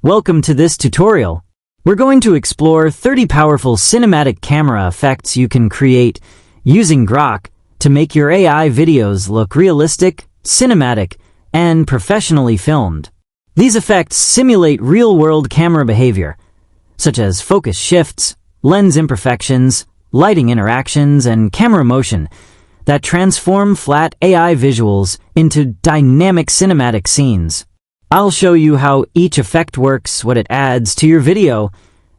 Welcome to this tutorial. We're going to explore 30 powerful cinematic camera effects you can create using Grok to make your AI videos look realistic, cinematic, and professionally filmed. These effects simulate real-world camera behavior, such as focus shifts, lens imperfections, lighting interactions, and camera motion that transform flat AI visuals into dynamic cinematic scenes. I'll show you how each effect works, what it adds to your video,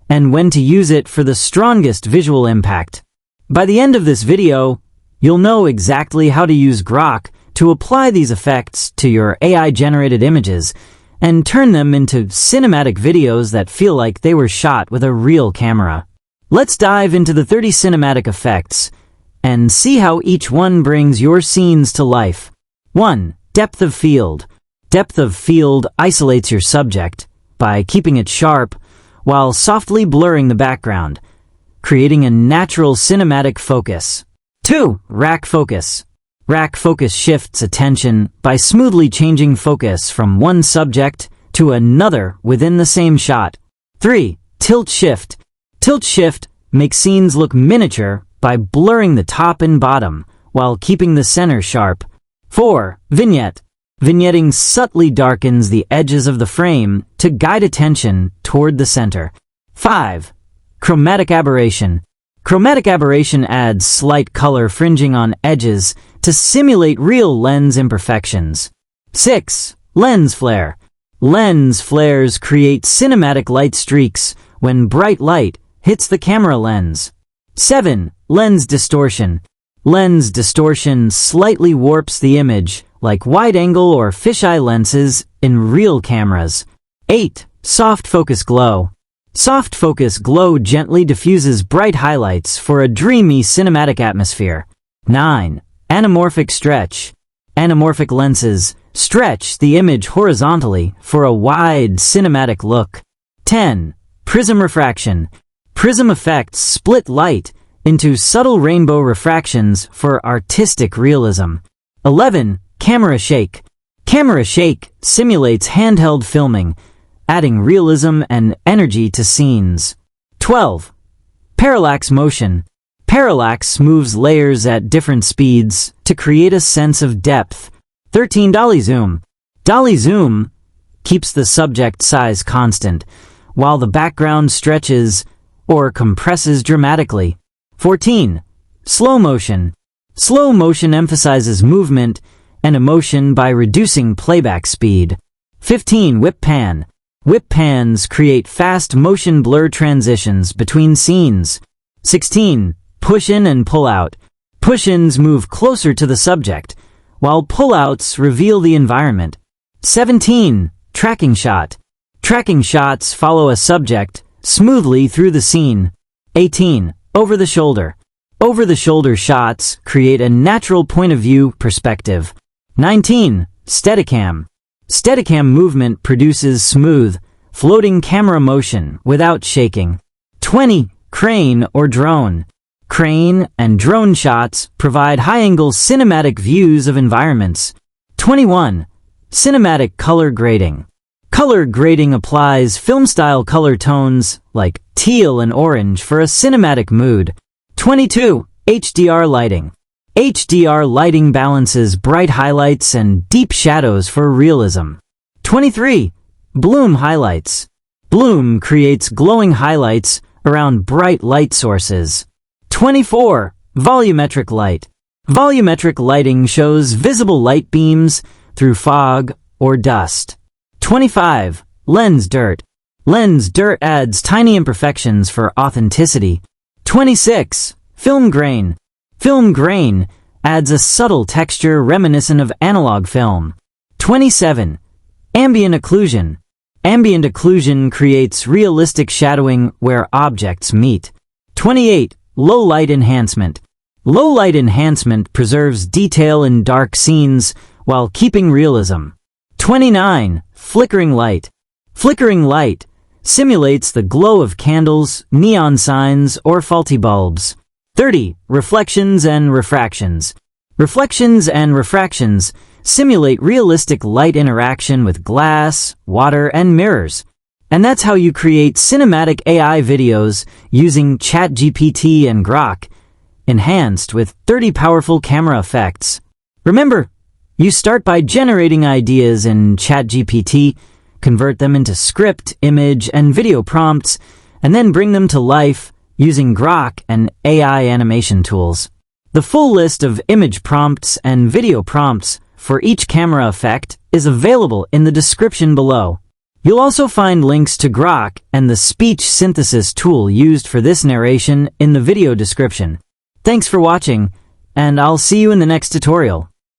and when to use it for the strongest visual impact. By the end of this video, you'll know exactly how to use Grok to apply these effects to your AI-generated images and turn them into cinematic videos that feel like they were shot with a real camera. Let's dive into the 30 cinematic effects and see how each one brings your scenes to life. 1. Depth of field. Depth of field isolates your subject by keeping it sharp while softly blurring the background, creating a natural cinematic focus. 2. Rack focus. Rack focus shifts attention by smoothly changing focus from one subject to another within the same shot. 3. Tilt shift. Tilt shift makes scenes look miniature by blurring the top and bottom while keeping the center sharp. 4. Vignette. Vignetting subtly darkens the edges of the frame to guide attention toward the center. 5. Chromatic aberration. Chromatic aberration adds slight color fringing on edges to simulate real lens imperfections. 6. Lens flare. Lens flares create cinematic light streaks when bright light hits the camera lens. 7. Lens distortion. Lens distortion slightly warps the image, like wide-angle or fisheye lenses in real cameras. 8. Soft focus glow. Soft focus glow gently diffuses bright highlights for a dreamy cinematic atmosphere. 9. Anamorphic stretch. Anamorphic lenses stretch the image horizontally for a wide cinematic look. 10. Prism refraction. Prism effects split light into subtle rainbow refractions for artistic realism. 11. Camera shake. Camera shake simulates handheld filming, adding realism and energy to scenes. 12. Parallax motion. Parallax moves layers at different speeds to create a sense of depth. 13. Dolly zoom. Dolly zoom keeps the subject size constant, while the background stretches or compresses dramatically. 14. Slow motion. Slow motion emphasizes movement and emotion by reducing playback speed. 15. Whip pan. Whip pans create fast motion blur transitions between scenes. 16. Push-in and pull-out. Push-ins move closer to the subject, while pull-outs reveal the environment. 17. Tracking shot. Tracking shots follow a subject smoothly through the scene. 18. Over the shoulder. Over the shoulder shots create a natural point of view perspective. 19. Steadicam. Steadicam movement produces smooth, floating camera motion without shaking. 20. Crane or drone. Crane and drone shots provide high-angle cinematic views of environments. 21. Cinematic color grading. Color grading applies film-style color tones like teal and orange for a cinematic mood. 22. HDR lighting. HDR lighting balances bright highlights and deep shadows for realism. 23. Bloom highlights. Bloom creates glowing highlights around bright light sources. 24. Volumetric light. Volumetric lighting shows visible light beams through fog or dust. 25. Lens dirt. Lens dirt adds tiny imperfections for authenticity. 26. Film grain. Film grain adds a subtle texture reminiscent of analog film. 27. Ambient occlusion. Ambient occlusion creates realistic shadowing where objects meet. 28. Low light enhancement. Low light enhancement preserves detail in dark scenes while keeping realism. 29. Flickering light. Flickering light simulates the glow of candles, neon signs, or faulty bulbs. 30. Reflections and refractions. Reflections and refractions simulate realistic light interaction with glass, water, and mirrors. And that's how you create cinematic AI videos using ChatGPT and Grok, enhanced with 30 powerful camera effects. Remember, you start by generating ideas in ChatGPT, convert them into script, image, and video prompts, and then bring them to life using Grok and AI animation tools. The full list of image prompts and video prompts for each camera effect is available in the description below. You'll also find links to Grok and the speech synthesis tool used for this narration in the video description. Thanks for watching, and I'll see you in the next tutorial.